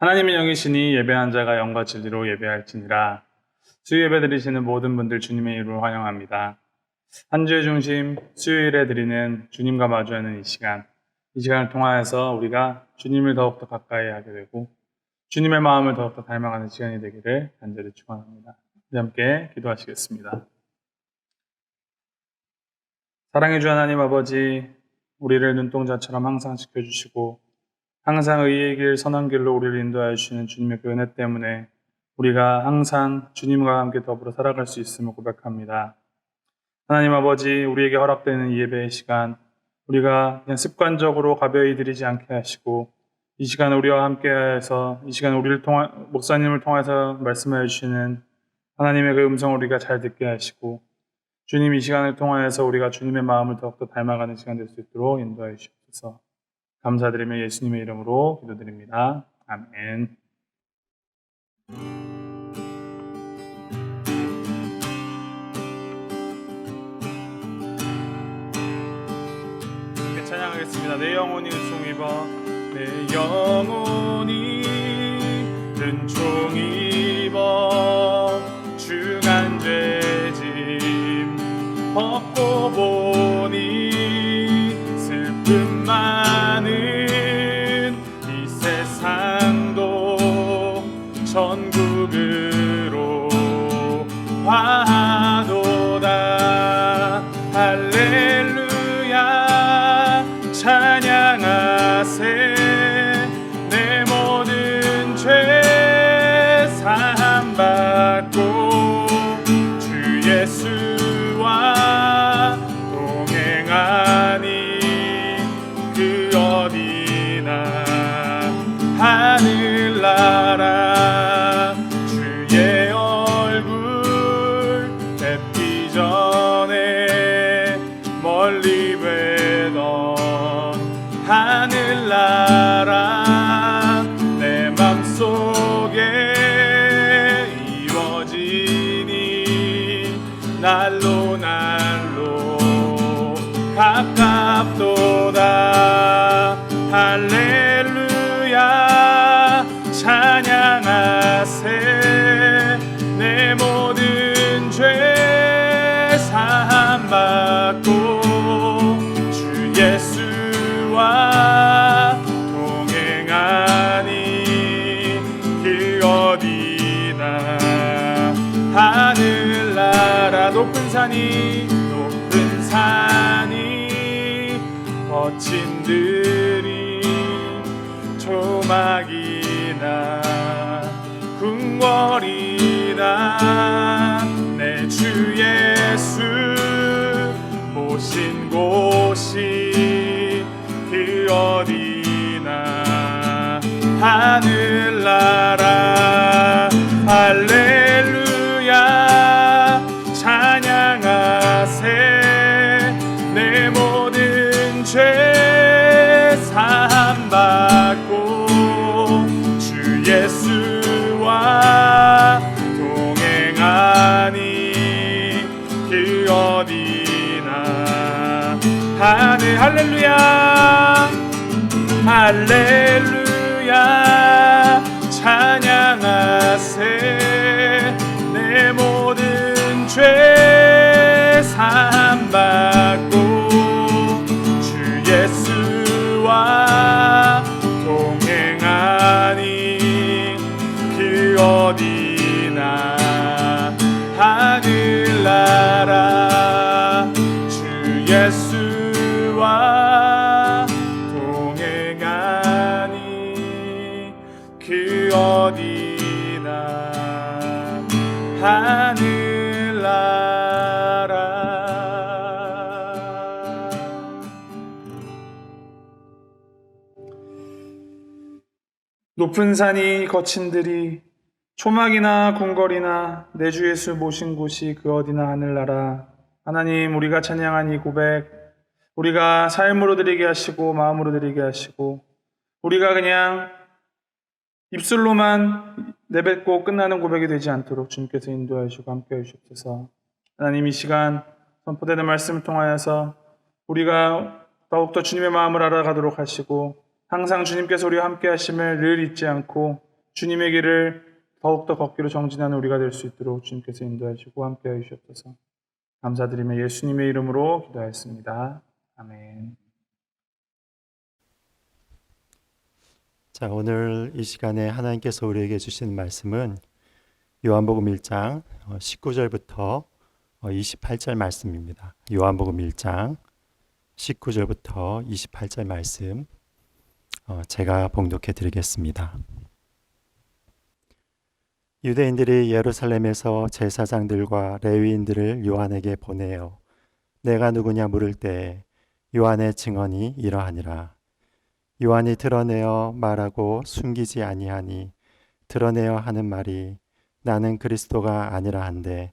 하나님의 영이시니 예배한 자가 영과 진리로 예배할지니라. 수요 예배 드리시는 모든 분들 주님의 이름으로 환영합니다. 한 주의 중심 수요일에 드리는 주님과 마주하는 이 시간을 통하여서 우리가 주님을 더욱더 가까이 하게 되고 주님의 마음을 더욱더 닮아가는 시간이 되기를 간절히 축원합니다. 우리 함께 기도하시겠습니다. 사랑의 주 하나님 아버지, 우리를 눈동자처럼 항상 지켜주시고 항상 의의 길, 선한 길로 우리를 인도하여 주시는 주님의 그 은혜 때문에 우리가 항상 주님과 함께 더불어 살아갈 수 있음을 고백합니다. 하나님 아버지, 우리에게 허락되는 이 예배의 시간, 우리가 그냥 습관적으로 가벼이 드리지 않게 하시고 이 시간 우리와 함께 하여서 이 시간 목사님을 통해서 말씀해 주시는 하나님의 그 음성을 우리가 잘 듣게 하시고 주님 이 시간을 통하여서 우리가 주님의 마음을 더욱더 닮아가는 시간 될 수 있도록 인도하여 주옵소서. 감사드리며 예수님의 이름으로 기도드립니다. 아멘. 찬양하겠습니다. 내 영혼이 은총 입어, 내 영혼이 은총 입어 중한 죄짐 벗고 보니 슬픔 많은 이 세상도 천국으로 화하도다. 할렐루야 찬양하세. 내 모든 죄 사함받고 주 예수와 동행하니 그 어디나 하늘나라 주의 얼굴 뵙기 전에 멀리 뵈던 하늘나라 내 맘속에 이루어지니 날로 가깝도다. 할렐루야 찬양하세. 내 모든 죄 사함받고 주 예수와 동행하니 그 어디나 하늘나라 높은 산이 거친 들이 조막이나 궁궐이나 내 주 예수 모신 곳이 그 어디나 하늘나라. 할렐루야 찬양하세. 내 모든 죄 사함받고 주 예수와 동행하니 그 어디나 할렐루야 할렐루야 찬양하세. 내 모든 죄 사함받고 주 예수와 동행하니 그 어디나 하늘나라 주 예수와 동행하니 그 어디나 하늘나라. 높은 산이 거친 들이 초막이나 궁궐이나 내 주 예수 모신 곳이 그 어디나 하늘나라. 하나님, 우리가 찬양한 이 고백, 우리가 삶으로 드리게 하시고 마음으로 드리게 하시고 우리가 그냥 입술로만 내뱉고 끝나는 고백이 되지 않도록 주님께서 인도하여 주시고 함께해 주옵소서. 하나님, 이 시간 선포되는 말씀을 통하여서 우리가 더욱더 주님의 마음을 알아가도록 하시고 항상 주님께서 우리와 함께 하심을 늘 잊지 않고 주님의 길을 더욱더 걷기로 정진하는 우리가 될 수 있도록 주님께서 인도해 주시고 함께해 주시옵소서. 감사드리며 예수님의 이름으로 기도하였습니다. 아멘. 자, 오늘 이 시간에 하나님께서 우리에게 주시는 말씀은 요한복음 1장 19절부터 28절 말씀입니다. 요한복음 1장 19절부터 28절 말씀 제가 봉독해 드리겠습니다. 유대인들이 예루살렘에서 제사장들과 레위인들을 요한에게 보내어 내가 누구냐 물을 때 요한의 증언이 이러하니라. 요한이 드러내어 말하고 숨기지 아니하니 드러내어 하는 말이 나는 그리스도가 아니라 한데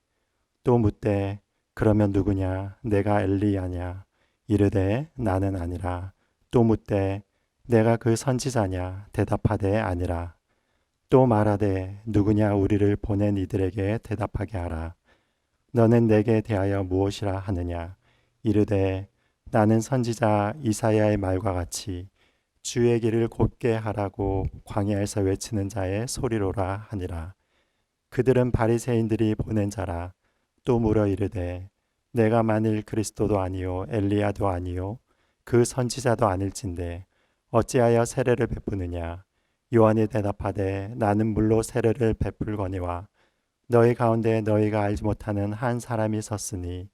또 묻되 그러면 누구냐 내가 엘리야냐 이르되 나는 아니라 또 묻되 내가 그 선지자냐 대답하되 아니라 또 말하되 누구냐 우리를 보낸 이들에게 대답하게 하라. 너는 내게 대하여 무엇이라 하느냐 이르되 나는 선지자 이사야의 말과 같이 주의 길을 곧게 하라고 광야에서 외치는 자의 소리로라 하니라. 그들은 바리새인들이 보낸 자라. 또 물어 이르되 내가 만일 그리스도도 아니요 엘리야도 아니요 그 선지자도 아닐진데 어찌하여 세례를 베푸느냐. 요한이 대답하되 나는 물로 세례를 베풀거니와 너희 가운데 너희가 알지 못하는 한 사람이 섰으니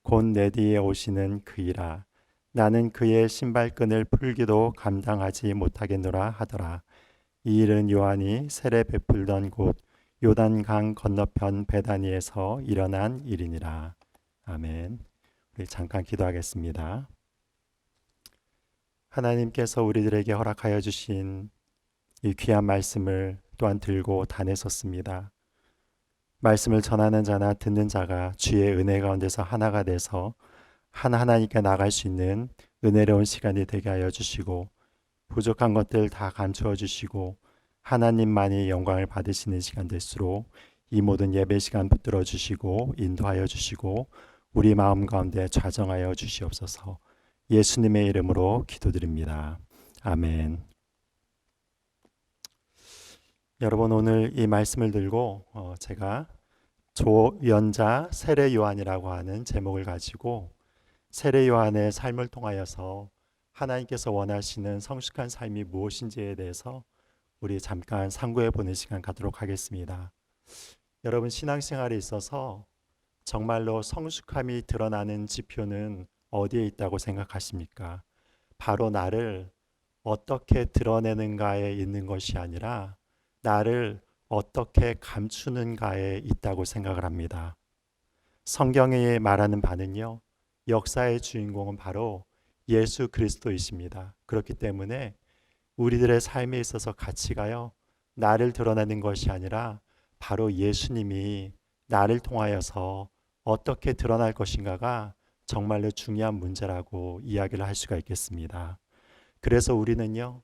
곧 내 뒤에 오시는 그이라. 나는 그의 신발끈을 풀기도 감당하지 못하겠노라 하더라. 이 일은 요한이 세례 베풀던 곳 요단강 건너편 베다니에서 일어난 일이니라. 아멘. 우리 잠깐 기도하겠습니다. 하나님께서 우리들에게 허락하여 주신 이 귀한 말씀을 또한 들고 단에 섰습니다. 말씀을 전하는 자나 듣는 자가 주의 은혜 가운데서 하나가 돼서 하나님께 나갈 수 있는 은혜로운 시간이 되게 하여 주시고 부족한 것들 다 감추어 주시고 하나님만이 영광을 받으시는 시간 될수록 이 모든 예배 시간 붙들어 주시고 인도하여 주시고 우리 마음 가운데 좌정하여 주시옵소서. 예수님의 이름으로 기도드립니다. 아멘. 여러분, 오늘 이 말씀을 들고 제가 조연자 세례 요한이라고 하는 제목을 가지고 세례 요한의 삶을 통하여서 하나님께서 원하시는 성숙한 삶이 무엇인지에 대해서 우리 잠깐 상고해 보는 시간 갖도록 하겠습니다. 여러분, 신앙생활에 있어서 정말로 성숙함이 드러나는 지표는 어디에 있다고 생각하십니까? 바로 나를 어떻게 드러내는가에 있는 것이 아니라 나를 어떻게 감추는가에 있다고 생각을 합니다. 성경에 말하는 바는요, 역사의 주인공은 바로 예수 그리스도이십니다. 그렇기 때문에 우리들의 삶에 있어서 가치가요, 나를 드러내는 것이 아니라 바로 예수님이 나를 통하여서 어떻게 드러날 것인가가 정말로 중요한 문제라고 이야기를 할 수가 있겠습니다. 그래서 우리는요,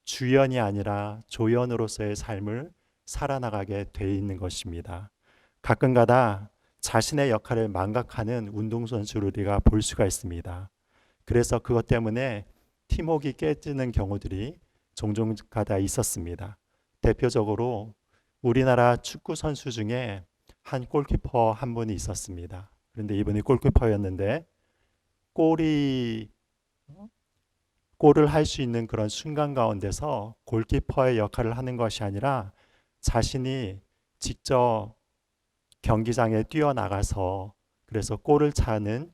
주연이 아니라 조연으로서의 삶을 살아나가게 돼 있는 것입니다. 가끔가다 자신의 역할을 망각하는 운동선수를 우리가 볼 수가 있습니다. 그래서 그것 때문에 팀워크가 깨지는 경우들이 종종 가다 있었습니다. 대표적으로 우리나라 축구 선수 중에 한 골키퍼 한 분이 있었습니다. 그런데 이분이 골키퍼였는데 골을 할 수 있는 그런 순간 가운데서 골키퍼의 역할을 하는 것이 아니라 자신이 직접 경기장에 뛰어나가서 그래서 골을 차는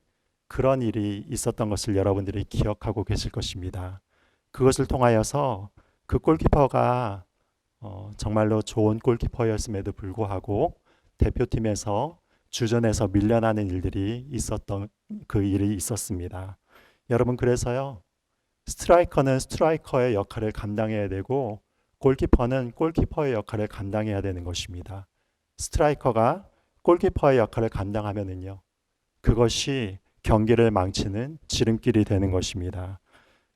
그런 일이 있었던 것을 여러분들이 기억하고 계실 것입니다. 그것을 통하여서 그 골키퍼가 정말로 좋은 골키퍼였음에도 불구하고 대표팀에서 주전에서 밀려나는 일들이 있었던 그 일이 있었습니다. 여러분, 그래서요, 스트라이커는 스트라이커의 역할을 감당해야 되고 골키퍼는 골키퍼의 역할을 감당해야 되는 것입니다. 스트라이커가 골키퍼의 역할을 감당하면은요, 그것이 경기를 망치는 지름길이 되는 것입니다.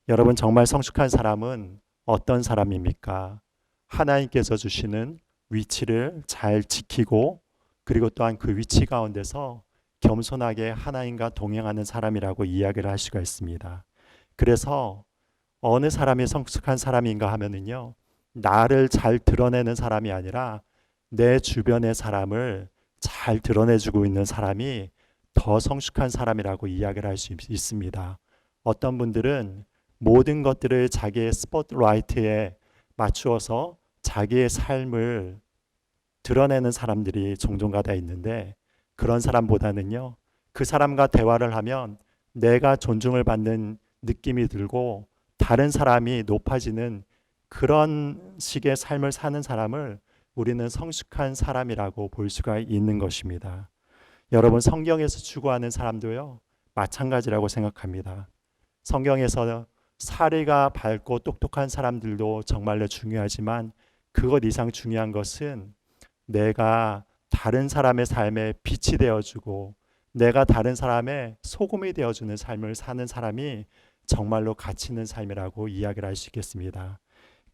여러분, 정말 성숙한 사람은 어떤 사람입니까? 하나님께서 주시는 위치를 잘 지키고 그리고 또한 그 위치 가운데서 겸손하게 하나님과 동행하는 사람이라고 이야기를 할 수가 있습니다. 그래서 어느 사람이 성숙한 사람인가 하면은요, 나를 잘 드러내는 사람이 아니라 내 주변의 사람을 잘 드러내주고 있는 사람이 더 성숙한 사람이라고 이야기를 할 수 있습니다. 어떤 분들은 모든 것들을 자기의 스포트라이트에 맞추어서 자기의 삶을 드러내는 사람들이 종종가다 있는데, 그런 사람보다는요, 그 사람과 대화를 하면 내가 존중을 받는 느낌이 들고 다른 사람이 높아지는 그런 식의 삶을 사는 사람을 우리는 성숙한 사람이라고 볼 수가 있는 것입니다. 여러분, 성경에서 추구하는 사람도요, 마찬가지라고 생각합니다. 성경에서 사리가 밝고 똑똑한 사람들도 정말로 중요하지만 그것 이상 중요한 것은 내가 다른 사람의 삶에 빛이 되어주고 내가 다른 사람의 소금이 되어주는 삶을 사는 사람이 정말로 가치 있는 삶이라고 이야기를 할 수 있겠습니다.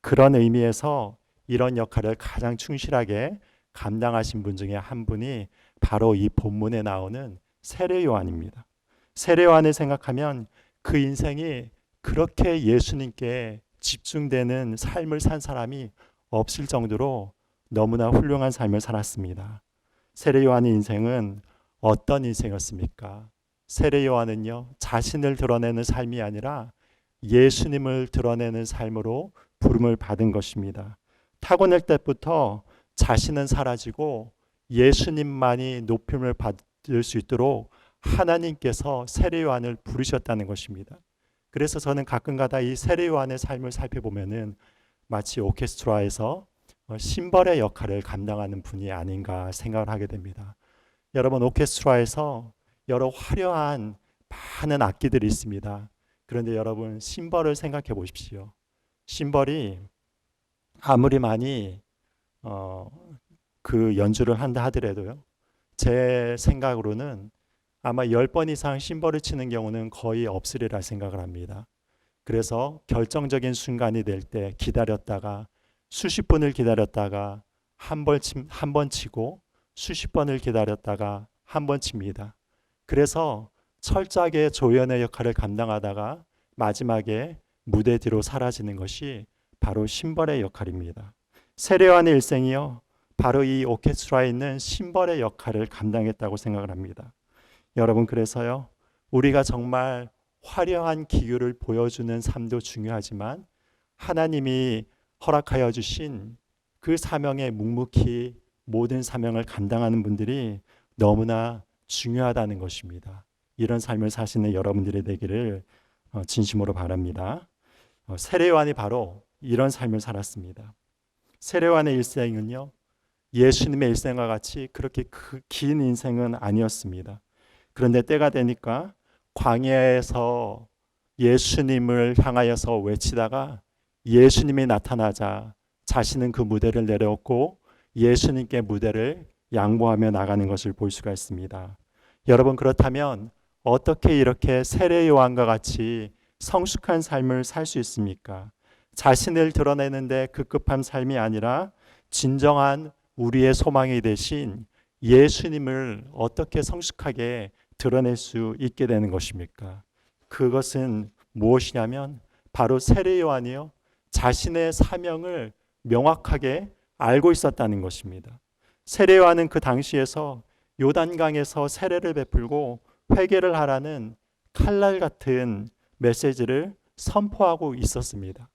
그런 의미에서 이런 역할을 가장 충실하게 감당하신 분 중에 한 분이 바로 이 본문에 나오는 세례 요한입니다. 세례 요한을 생각하면 그 인생이 그렇게 예수님께 집중되는 삶을 산 사람이 없을 정도로 너무나 훌륭한 삶을 살았습니다. 세례 요한의 인생은 어떤 인생이었습니까? 세례 요한은요, 자신을 드러내는 삶이 아니라 예수님을 드러내는 삶으로 부름을 받은 것입니다. 타고날 때부터 자신은 사라지고 예수님만이 높임을 받을 수 있도록 하나님께서 세례 요한을 부르셨다는 것입니다. 그래서 저는 가끔가다 이 세례 요한의 삶을 살펴보면은 마치 오케스트라에서 심벌의 역할을 감당하는 분이 아닌가 생각을 하게 됩니다. 여러분, 오케스트라에서 여러 화려한 많은 악기들이 있습니다. 그런데 여러분, 심벌을 생각해 보십시오. 심벌이 아무리 많이 그 연주를 한다 하더라도요, 제 생각으로는 아마 10번 이상 심벌을 치는 경우는 거의 없으리라 생각을 합니다. 그래서 결정적인 순간이 될 때 기다렸다가 수십 분을 기다렸다가 한 번 치고 수십 번을 기다렸다가 한 번 칩니다. 그래서 철저하게 조연의 역할을 감당하다가 마지막에 무대 뒤로 사라지는 것이 바로 심벌의 역할입니다. 세례 요한의 일생이요, 바로 이 오케스트라에 있는 심벌의 역할을 감당했다고 생각을 합니다. 여러분, 그래서요, 우리가 정말 화려한 기교를 보여주는 삶도 중요하지만 하나님이 허락하여 주신 그 사명에 묵묵히 모든 사명을 감당하는 분들이 너무나 중요하다는 것입니다. 이런 삶을 사시는 여러분들이 되기를 진심으로 바랍니다. 세례 요한이 바로 이런 삶을 살았습니다. 세례 요한의 일생은요, 예수님의 일생과 같이 그렇게 긴 인생은 아니었습니다. 그런데 때가 되니까 광야에서 예수님을 향하여서 외치다가 예수님이 나타나자 자신은 그 무대를 내려놓고 예수님께 무대를 양보하며 나가는 것을 볼 수가 있습니다. 여러분, 그렇다면 어떻게 이렇게 세례 요한과 같이 성숙한 삶을 살 수 있습니까? 자신을 드러내는데 급급한 삶이 아니라 진정한 우리의 소망이 되신 예수님을 어떻게 성숙하게 드러낼 수 있게 되는 것입니까? 그것은 무엇이냐면 바로 세례 요한이요, 자신의 사명을 명확하게 알고 있었다는 것입니다. 세례 요한은 그 당시에서 요단강에서 세례를 베풀고 회개를 하라는 칼날 같은 메시지를 선포하고 있었습니다.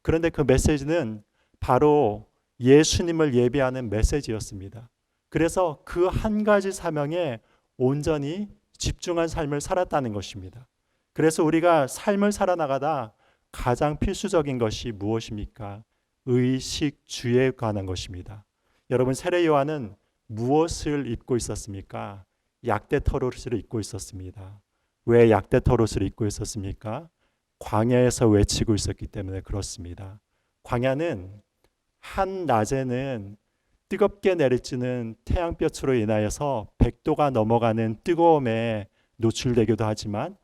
그런데 그 메시지는 바로 예수님을 예비하는 메시지였습니다. 그래서 그 한 가지 사명에 온전히 집중한 삶을 살았다는 것입니다. 그래서 우리가 삶을 살아나가다 가장 필수적인 것이 무엇입니까? 의식주에 관한 것입니다. 여러분, 세례 요한은 무엇을 입고 있었습니까? 약대 털옷을 입고 있었습니다. 왜 약대 털옷을 입고 있었습니까? 광야에서 외치고 있었기 때문에 그렇습니다. 광야는 한낮에는 뜨겁게 내리쬐는 태양볕으로 인하여서 100도가 넘어가는 뜨거움에 노출되기도 하지만,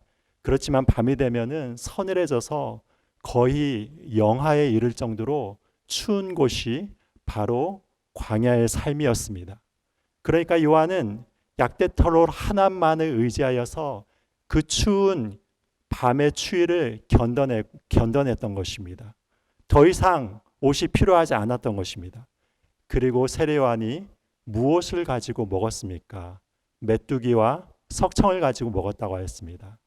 그렇지만 밤이 되면은 서늘해져서 거의 영하에 이를 정도로 추운 곳이 바로 광야의 삶이었습니다. 그러니까 요한은 약대털옷 하나만을 의지하여서 그 추운 밤의 추위를 견뎌냈던 것입니다. 더 이상 옷이 필요하지 않았던 것입니다. 그리고 세례 요한이 무엇을 가지고 먹었습니까? 메뚜기와 석청을 가지고 먹었다고 하였습니다.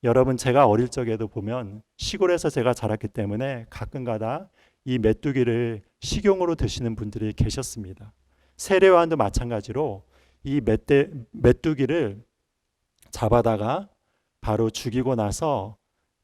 여러분, 제가 어릴 적에도 보면 시골에서 제가 자랐기 때문에 가끔가다 이 메뚜기를 식용으로 드시는 분들이 계셨습니다. 세례 요한도 마찬가지로 이 메뚜기를 잡아다가 바로 죽이고 나서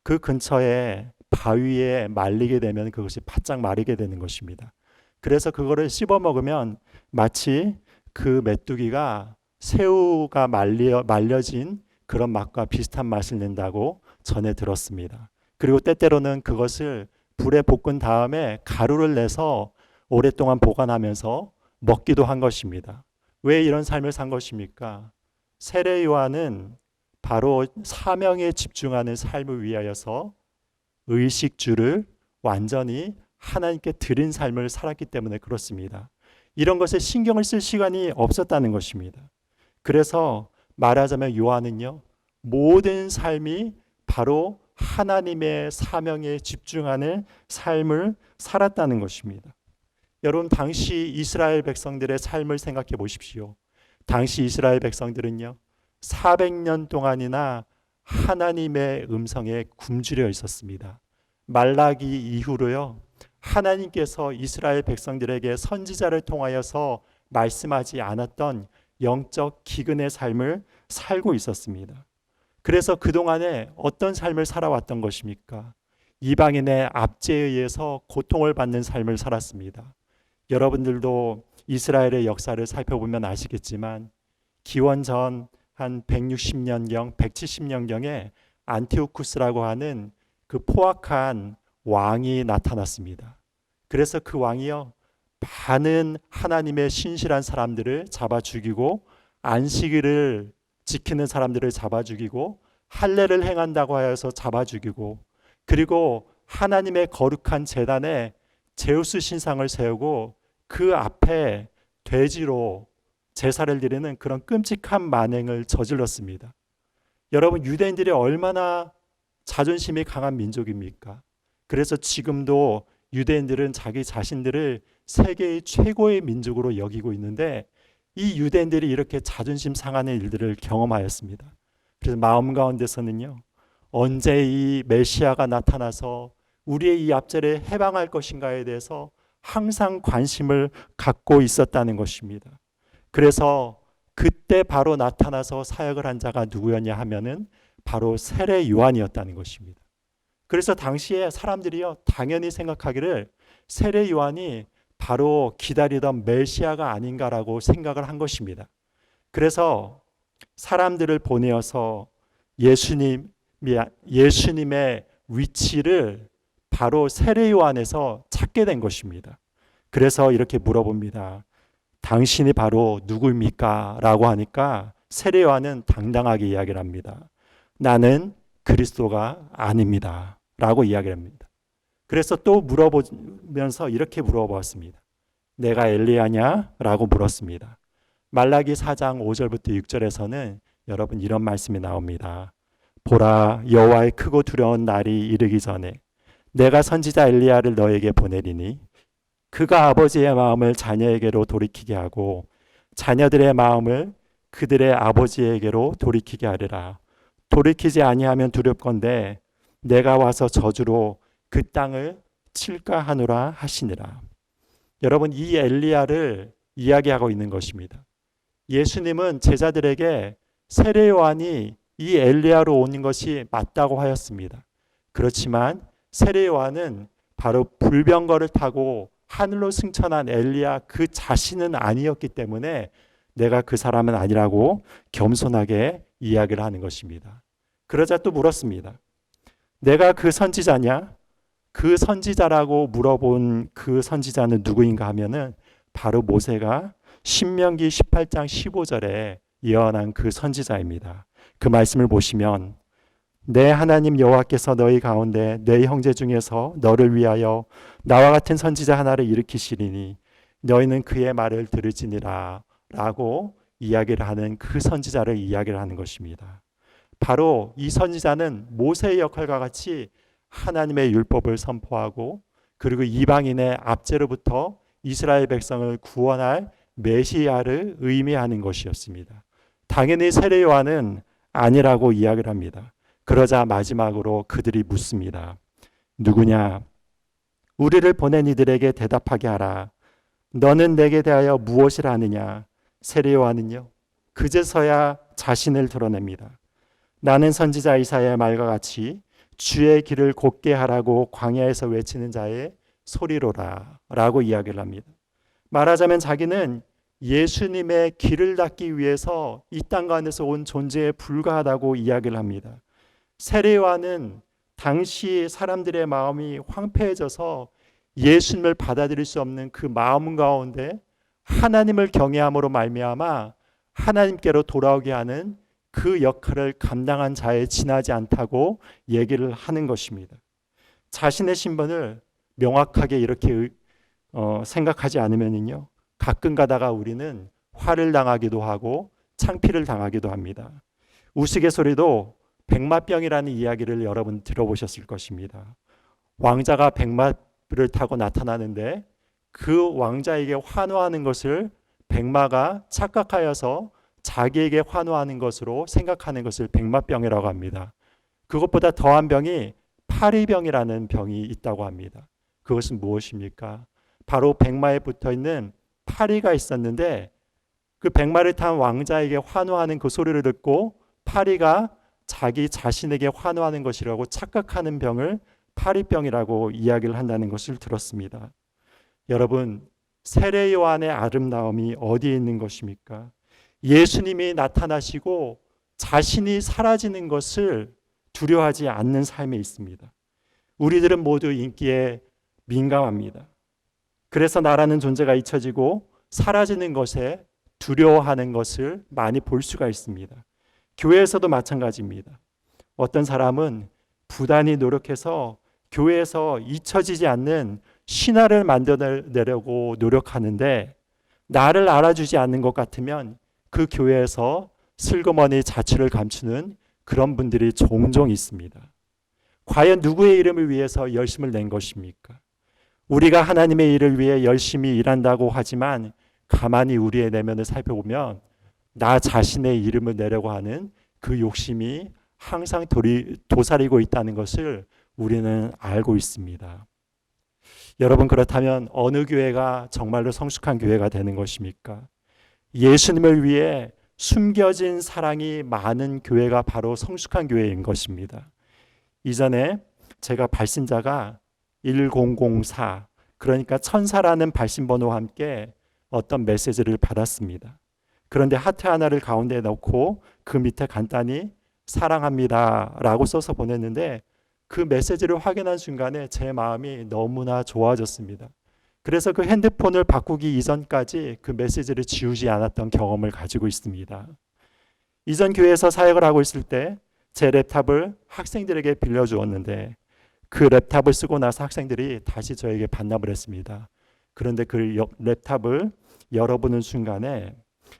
그 근처에 바위에 말리게 되면 그것이 바짝 마르게 되는 것입니다. 그래서 그거를 씹어 먹으면 마치 그 메뚜기가 새우가 말려진 그런 맛과 비슷한 맛을 낸다고 전해 들었습니다. 그리고 때때로는 그것을 불에 볶은 다음에 가루를 내서 오랫동안 보관하면서 먹기도 한 것입니다. 왜 이런 삶을 산 것입니까? 세례 요한은 바로 사명에 집중하는 삶을 위하여서 의식주를 완전히 하나님께 드린 삶을 살았기 때문에 그렇습니다. 이런 것에 신경을 쓸 시간이 없었다는 것입니다. 그래서 말하자면 요한은요, 모든 삶이 바로 하나님의 사명에 집중하는 삶을 살았다는 것입니다. 여러분, 당시 이스라엘 백성들의 삶을 생각해 보십시오. 당시 이스라엘 백성들은요, 400년 동안이나 하나님의 음성에 굶주려 있었습니다. 말라기 이후로요, 하나님께서 이스라엘 백성들에게 선지자를 통하여서 말씀하지 않았던 영적 기근의 삶을 살고 있었습니다. 그래서 그동안에 어떤 삶을 살아왔던 것입니까? 이방인의 압제에 의해서 고통을 받는 삶을 살았습니다. 여러분들도 이스라엘의 역사를 살펴보면 아시겠지만 기원전 한 160년경, 170년경에 안티오쿠스라고 하는 그 포악한 왕이 나타났습니다. 그래서 그 왕이요, 많은 하나님의 신실한 사람들을 잡아 죽이고 안식일을 지키는 사람들을 잡아 죽이고 할례를 행한다고 하여서 잡아 죽이고, 그리고 하나님의 거룩한 제단에 제우스 신상을 세우고 그 앞에 돼지로 제사를 드리는 그런 끔찍한 만행을 저질렀습니다. 여러분, 유대인들이 얼마나 자존심이 강한 민족입니까? 그래서 지금도 유대인들은 자기 자신들을 세계의 최고의 민족으로 여기고 있는데, 이 유대인들이 이렇게 자존심 상하는 일들을 경험하였습니다. 그래서 마음 가운데서는요, 언제 이 메시아가 나타나서 우리의 이 압제를 해방할 것인가에 대해서 항상 관심을 갖고 있었다는 것입니다. 그래서 그때 바로 나타나서 사역을 한 자가 누구였냐 하면은 바로 세례 요한이었다는 것입니다. 그래서 당시에 사람들이요, 당연히 생각하기를 세례 요한이 바로 기다리던 메시아가 아닌가라고 생각을 한 것입니다. 그래서 사람들을 보내어서 예수님의 위치를 바로 세례 요한에서 찾게 된 것입니다. 그래서 이렇게 물어봅니다. 당신이 바로 누구입니까? 라고 하니까 세례 요한은 당당하게 이야기를 합니다. 나는 그리스도가 아닙니다. 라고 이야기를 합니다. 그래서 또 물어보면서 이렇게 물어보았습니다. 내가 엘리야냐? 라고 물었습니다. 말라기 4장 5절부터 6절에서는 여러분 이런 말씀이 나옵니다. 보라, 여호와의 크고 두려운 날이 이르기 전에 내가 선지자 엘리야를 너에게 보내리니 그가 아버지의 마음을 자녀에게로 돌이키게 하고 자녀들의 마음을 그들의 아버지에게로 돌이키게 하리라. 돌이키지 아니하면 두렵건대 내가 와서 저주로 그 땅을 칠까 하노라 하시니라. 여러분, 이 엘리야를 이야기하고 있는 것입니다. 예수님은 제자들에게 세례 요한이 이 엘리야로 오는 것이 맞다고 하였습니다. 그렇지만 세례 요한은 바로 불병거를 타고 하늘로 승천한 엘리야 그 자신은 아니었기 때문에 내가 그 사람은 아니라고 겸손하게 이야기를 하는 것입니다. 그러자 또 물었습니다. 내가 그 선지자냐? 그 선지자라고 물어본 그 선지자는 누구인가 하면은 바로 모세가 신명기 18장 15절에 예언한 그 선지자입니다. 그 말씀을 보시면 내 하나님 여호와께서 너희 가운데 내 형제 중에서 너를 위하여 나와 같은 선지자 하나를 일으키시리니 너희는 그의 말을 들으시니라 라고 이야기를 하는 그 선지자를 이야기를 하는 것입니다. 바로 이 선지자는 모세의 역할과 같이 하나님의 율법을 선포하고 그리고 이방인의 압제로부터 이스라엘 백성을 구원할 메시아를 의미하는 것이었습니다. 당연히 세례 요한은 아니라고 이야기를 합니다. 그러자 마지막으로 그들이 묻습니다. 누구냐? 우리를 보낸 이들에게 대답하게 하라. 너는 내게 대하여 무엇을 아느냐? 세례 요한은요, 그제서야 자신을 드러냅니다. 나는 선지자 이사야의 말과 같이 주의 길을 곧게 하라고 광야에서 외치는 자의 소리로라 라고 이야기를 합니다. 말하자면 자기는 예수님의 길을 닦기 위해서 이 땅 가운데서 온 존재에 불과하다고 이야기를 합니다. 세례 요한은 당시 사람들의 마음이 황폐해져서 예수님을 받아들일 수 없는 그 마음 가운데 하나님을 경외함으로 말미암아 하나님께로 돌아오게 하는 그 역할을 감당한 자에 지나지 않다고 얘기를 하는 것입니다. 자신의 신분을 명확하게 이렇게 생각하지 않으면요, 가끔 가다가 우리는 화를 당하기도 하고 창피를 당하기도 합니다. 우스갯소리도 백마병이라는 이야기를 여러분 들어보셨을 것입니다. 왕자가 백마를 타고 나타나는데 그 왕자에게 환호하는 것을 백마가 착각하여서 자기에게 환호하는 것으로 생각하는 것을 백마병이라고 합니다. 그것보다 더한 병이 파리병이라는 병이 있다고 합니다. 그것은 무엇입니까? 바로 백마에 붙어 있는 파리가 있었는데 그 백마를 탄 왕자에게 환호하는 그 소리를 듣고 파리가 자기 자신에게 환호하는 것이라고 착각하는 병을 파리병이라고 이야기를 한다는 것을 들었습니다. 여러분, 세례 요한의 아름다움이 어디에 있는 것입니까? 예수님이 나타나시고 자신이 사라지는 것을 두려워하지 않는 삶에 있습니다. 우리들은 모두 인기에 민감합니다. 그래서 나라는 존재가 잊혀지고 사라지는 것에 두려워하는 것을 많이 볼 수가 있습니다. 교회에서도 마찬가지입니다. 어떤 사람은 부단히 노력해서 교회에서 잊혀지지 않는 신화를 만들어내려고 노력하는데 나를 알아주지 않는 것 같으면 그 교회에서 슬그머니 자취를 감추는 그런 분들이 종종 있습니다. 과연 누구의 이름을 위해서 열심을 낸 것입니까? 우리가 하나님의 일을 위해 열심히 일한다고 하지만 가만히 우리의 내면을 살펴보면 나 자신의 이름을 내려고 하는 그 욕심이 항상 도사리고 있다는 것을 우리는 알고 있습니다. 여러분, 그렇다면 어느 교회가 정말로 성숙한 교회가 되는 것입니까? 예수님을 위해 숨겨진 사랑이 많은 교회가 바로 성숙한 교회인 것입니다. 이전에 제가 발신자가 1004, 그러니까 천사라는 발신번호와 함께 어떤 메시지를 받았습니다. 그런데 하트 하나를 가운데에 넣고 그 밑에 간단히 사랑합니다 라고 써서 보냈는데 그 메시지를 확인한 순간에 제 마음이 너무나 좋아졌습니다. 그래서 그 핸드폰을 바꾸기 이전까지 그 메시지를 지우지 않았던 경험을 가지고 있습니다. 이전 교회에서 사역을 하고 있을 때 제 랩탑을 학생들에게 빌려주었는데 그 랩탑을 쓰고 나서 학생들이 다시 저에게 반납을 했습니다. 그런데 그 랩탑을 열어보는 순간에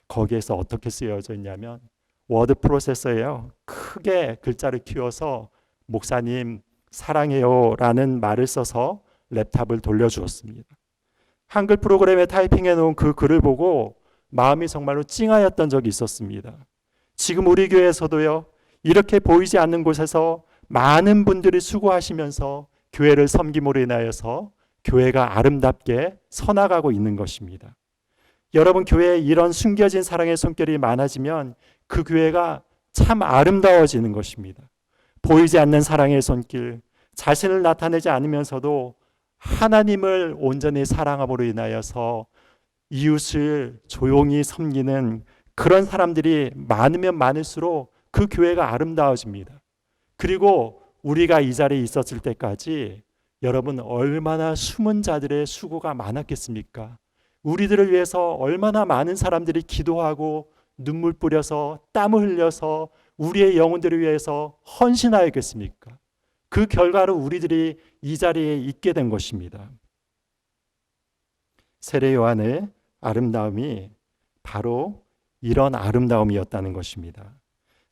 거기에서 어떻게 쓰여져 있냐면 워드 프로세서예요. 크게 글자를 키워서 목사님 사랑해요 라는 말을 써서 랩탑을 돌려주었습니다. 한글 프로그램에 타이핑해 놓은 그 글을 보고 마음이 정말로 찡하였던 적이 있었습니다. 지금 우리 교회에서도요, 이렇게 보이지 않는 곳에서 많은 분들이 수고하시면서 교회를 섬김으로 인하여서 교회가 아름답게 서나가고 있는 것입니다. 여러분, 교회에 이런 숨겨진 사랑의 손길이 많아지면 그 교회가 참 아름다워지는 것입니다. 보이지 않는 사랑의 손길, 자신을 나타내지 않으면서도 하나님을 온전히 사랑함으로 인하여서 이웃을 조용히 섬기는 그런 사람들이 많으면 많을수록 그 교회가 아름다워집니다. 그리고 우리가 이 자리에 있었을 때까지 여러분 얼마나 숨은 자들의 수고가 많았겠습니까? 우리들을 위해서 얼마나 많은 사람들이 기도하고 눈물 뿌려서 땀을 흘려서 우리의 영혼들을 위해서 헌신하였겠습니까? 그 결과로 우리들이 이 자리에 있게 된 것입니다. 세례 요한의 아름다움이 바로 이런 아름다움이었다는 것입니다.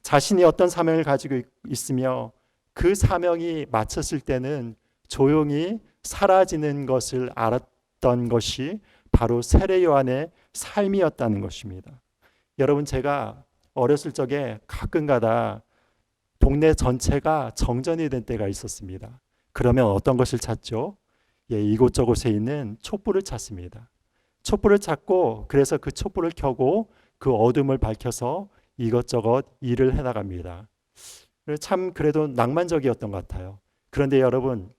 자신이 어떤 사명을 가지고 있으며 그 사명이 마쳤을 때는 조용히 사라지는 것을 알았던 것이 바로 세례 요한의 삶이었다는 것입니다. 여러분, 제가 어렸을 적에 가끔가다 동네 전체가 정전이 된 때가 있었습니다. 그러면 어떤 것을 찾죠? 이곳저곳에 있는 촛불을 찾습니다. 촛불을 찾고 그래서 그 촛불을 켜고 그 어둠을 밝혀서 이것저것 일을 해나갑니다. 참 그래도 낭만적이었던 것 같아요. 그런데 여러분,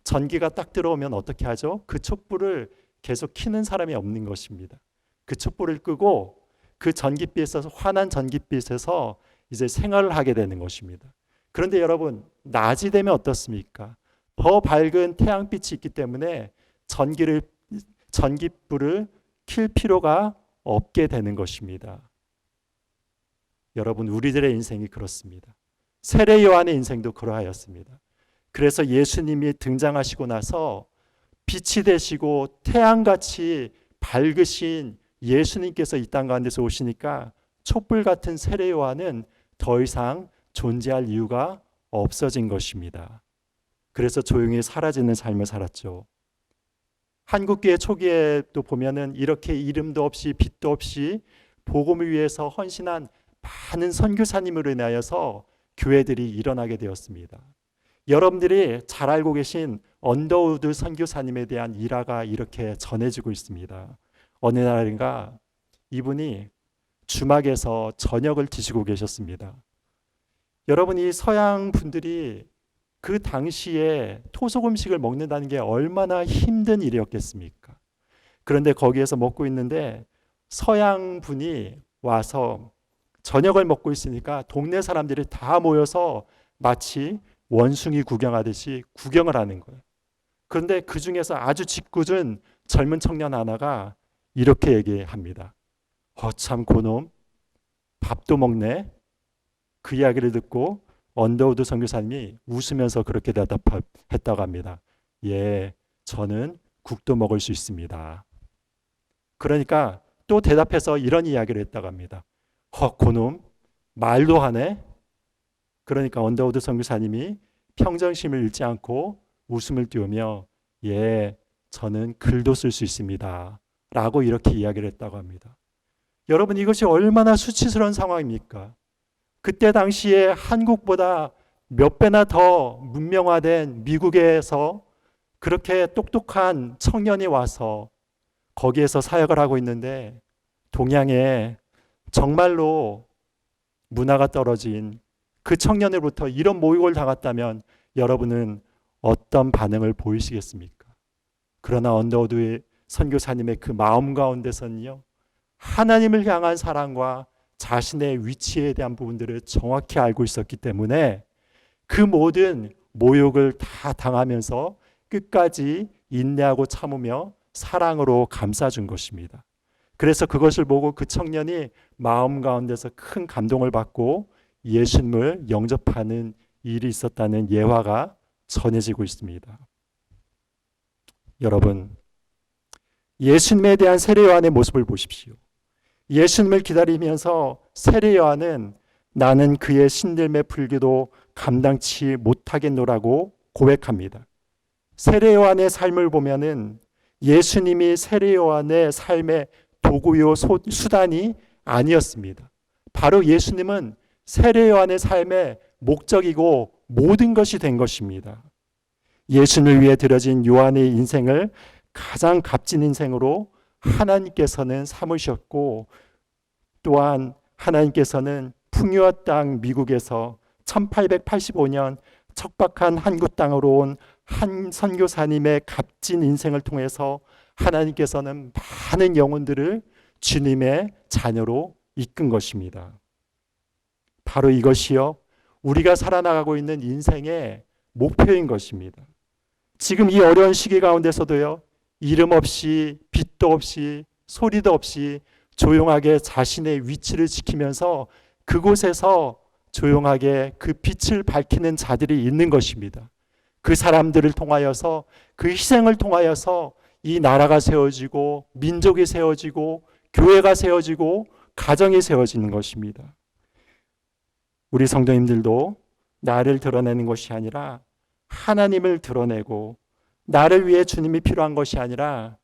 전기가 딱 들어오면 어떻게 하죠? 그 촛불을 계속 켜는 사람이 없는 것입니다. 그 촛불을 끄고 그 전깃빛에서, 환한 전깃빛에서 이제 생활을 하게 되는 것입니다. 그런데 여러분, 낮이 되면 어떻습니까? 더 밝은 태양빛이 있기 때문에 전깃불을 킬 필요가 없게 되는 것입니다. 여러분, 우리들의 인생이 그렇습니다. 세례 요한의 인생도 그러하였습니다. 그래서 예수님이 등장하시고 나서 빛이 되시고 태양같이 밝으신 예수님께서 이 땅 가운데서 오시니까 촛불 같은 세례 요한은 더 이상 존재할 이유가 없어진 것입니다. 그래서 조용히 사라지는 삶을 살았죠. 한국교회 초기에도 보면은 이렇게 이름도 없이 빛도 없이 복음을 위해서 헌신한 많은 선교사님으로 인하여서 교회들이 일어나게 되었습니다. 여러분들이 잘 알고 계신 언더우드 선교사님에 대한 일화가 이렇게 전해지고 있습니다. 어느 날인가 이분이 주막에서 저녁을 드시고 계셨습니다. 여러분, 이 서양 분들이 그 당시에 토속 음식을 먹는다는 게 얼마나 힘든 일이었겠습니까? 그런데 거기에서 먹고 있는데 서양 분이 와서 저녁을 먹고 있으니까 동네 사람들이 다 모여서 마치 원숭이 구경하듯이 구경을 하는 거예요. 그런데 그 중에서 아주 짓궂은 젊은 청년 하나가 이렇게 얘기합니다. 참 그놈 밥도 먹네. 그 이야기를 듣고 언더우드 선교사님이 웃으면서 그렇게 대답했다고 합니다. 저는 국도 먹을 수 있습니다. 그러니까 또 대답해서 이런 이야기를 했다고 합니다. 그놈 말도 하네. 그러니까 언더우드 선교사님이 평정심을 잃지 않고 웃음을 띄우며 저는 글도 쓸 수 있습니다. 라고 이렇게 이야기를 했다고 합니다. 여러분, 이것이 얼마나 수치스러운 상황입니까? 그때 당시에 한국보다 몇 배나 더 문명화된 미국에서 그렇게 똑똑한 청년이 와서 거기에서 사역을 하고 있는데 동양에 정말로 문화가 떨어진 그 청년으로부터 이런 모욕을 당했다면 여러분은 어떤 반응을 보이시겠습니까? 그러나 언더우드 선교사님의 그 마음 가운데서는요, 하나님을 향한 사랑과 자신의 위치에 대한 부분들을 정확히 알고 있었기 때문에 그 모든 모욕을 다 당하면서 끝까지 인내하고 참으며 사랑으로 감싸준 것입니다. 그래서 그것을 보고 그 청년이 마음 가운데서 큰 감동을 받고 예수님을 영접하는 일이 있었다는 예화가 전해지고 있습니다. 여러분, 예수님에 대한 세례 요한의 모습을 보십시오. 예수님을 기다리면서 세례 요한은 나는 그의 신들매 풀기도 감당치 못하겠노라고 고백합니다. 세례 요한의 삶을 보면은 예수님이 세례 요한의 삶의 도구요 수단이 아니었습니다. 바로 예수님은 세례 요한의 삶의 목적이고 모든 것이 된 것입니다. 예수님을 위해 드려진 요한의 인생을 가장 값진 인생으로 하나님께서는 삼으셨고, 또한 하나님께서는 풍요한 땅 미국에서 1885년 척박한 한국 땅으로 온 한 선교사님의 값진 인생을 통해서 하나님께서는 많은 영혼들을 주님의 자녀로 이끈 것입니다. 바로 이것이요, 우리가 살아나가고 있는 인생의 목표인 것입니다. 지금 이 어려운 시기 가운데서도요, 이름 없이 빛도 없이 소리도 없이 조용하게 자신의 위치를 지키면서 그곳에서 조용하게 그 빛을 밝히는 자들이 있는 것입니다. 그 사람들을 통하여서, 그 희생을 통하여서 이 나라가 세워지고 민족이 세워지고 교회가 세워지고 가정이 세워지는 것입니다. 우리 성도님들도 나를 드러내는 것이 아니라 하나님을 드러내고 나를 위해 주님이 필요한 것이 아니라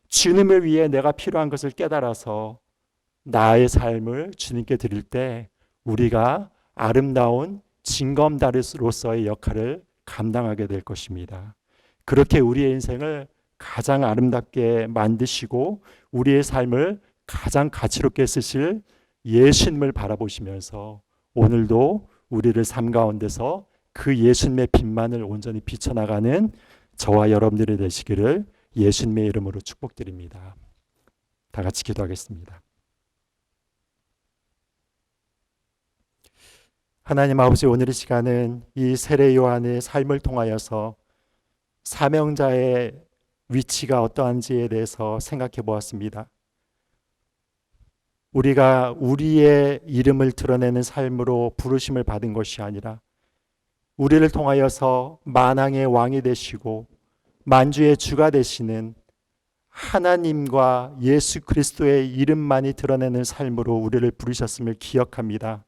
주님을 위해 내가 필요한 것을 깨달아서 나의 삶을 주님께 드릴 때 우리가 아름다운 징검다리로서의 역할을 감당하게 될 것입니다. 그렇게 우리의 인생을 가장 아름답게 만드시고 우리의 삶을 가장 가치롭게 쓰실 예수님을 바라보시면서 오늘도 우리를 삶 가운데서 그 예수님의 빛만을 온전히 비춰나가는 저와 여러분들이 되시기를 예수님의 이름으로 축복드립니다. 다 같이 기도하겠습니다. 하나님 아버지, 오늘 이 시간은 이 세례 요한의 삶을 통하여서 사명자의 위치가 어떠한지에 대해서 생각해 보았습니다. 우리가 우리의 이름을 드러내는 삶으로 부르심을 받은 것이 아니라 우리를 통하여서 만왕의 왕이 되시고 만주의 주가 되시는 하나님과 예수 그리스도의 이름만이 드러내는 삶으로 우리를 부르셨음을 기억합니다.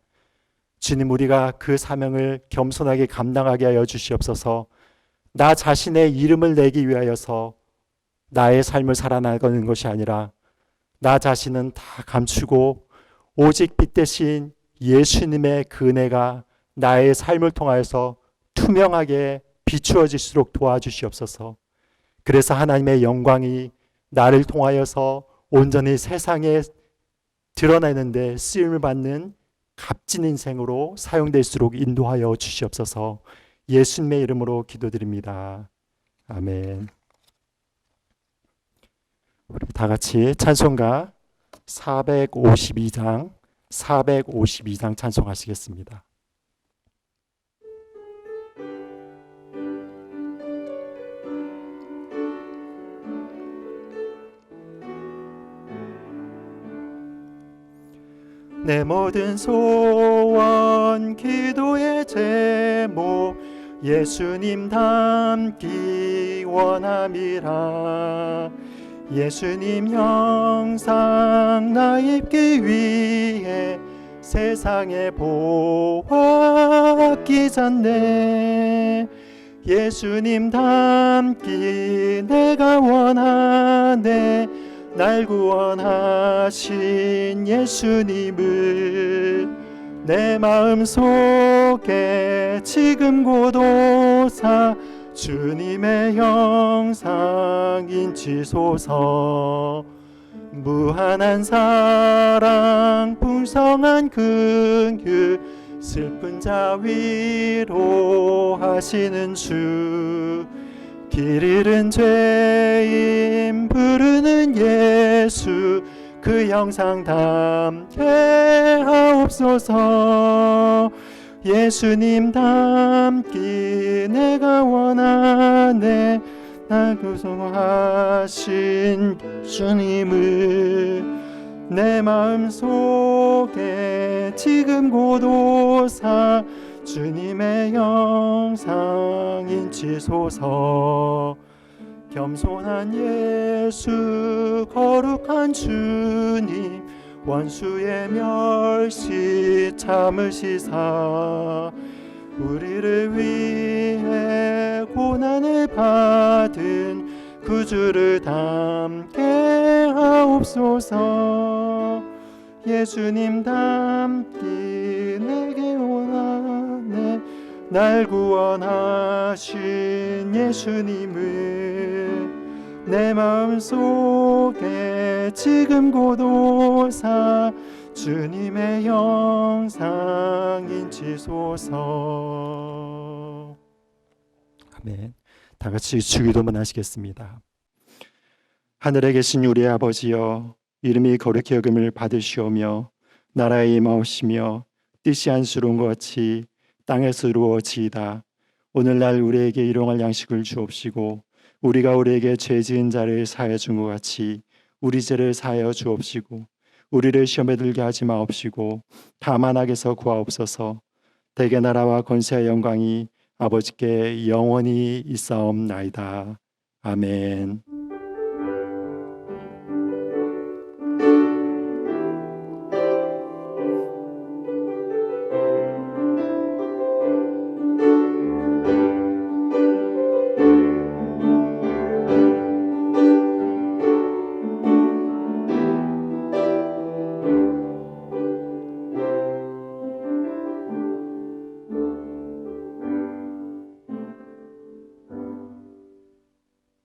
주님, 우리가 그 사명을 겸손하게 감당하게 하여 주시옵소서. 나 자신의 이름을 내기 위하여서 나의 삶을 살아나가는 것이 아니라 나 자신은 다 감추고 오직 빛 대신 예수님의 그 은혜가 나의 삶을 통하여서 투명하게 비추어질수록 도와주시옵소서. 그래서 하나님의 영광이 나를 통하여서 온전히 세상에 드러내는데 쓰임을 받는 값진 인생으로 사용될수록 인도하여 주시옵소서. 예수님의 이름으로 기도드립니다. 아멘. 우리 다 같이 찬송가 452장 찬송하시겠습니다. 내 모든 소원 기도의 제목 예수님 닮기 원함이라. 예수님 형상 나 입기 위해 세상에 보았기 전에 예수님 닮기 내가 원하네. 날 구원하신 예수님을 내 마음속에 지금 고도사 주님의 형상 인치소서. 무한한 사랑 풍성한 긍휼 슬픈 자 위로하시는 주. 길 잃은 죄인 부르는 예수 그 형상 담게 하옵소서. 예수님 닮기 내가 원하네. 날 구속하신 주님을 내 마음속에 지금 고도사 주님의 형상 인치소서. 겸손한 예수 거룩한 주님 원수의 멸시 참으시사 우리를 위해 고난을 받은 구주를 닮게 하옵소서. 예수님 닮기 내게 원하네. 날 구원하신 예수님을 내 마음속에 지금 고도사 주님의 형상 인치소서. 아멘. 다 같이 주기도문 하시겠습니다. 하늘에 계신 우리의 아버지여, 이름이 거룩히 여김을 받으시오며 나라에 임하옵시며 뜻이 안수로운 것 같이 땅에서 이루어지이다. 오늘날 우리에게 일용할 양식을 주옵시고 우리가 우리에게 죄 지은 자를 사하여 준 것 같이 우리 죄를 사하여 주옵시고 우리를 시험에 들게 하지 마옵시고 다만 악에서 구하옵소서. 대개 나라와 권세와 영광이 아버지께 영원히 있사옵나이다. 아멘.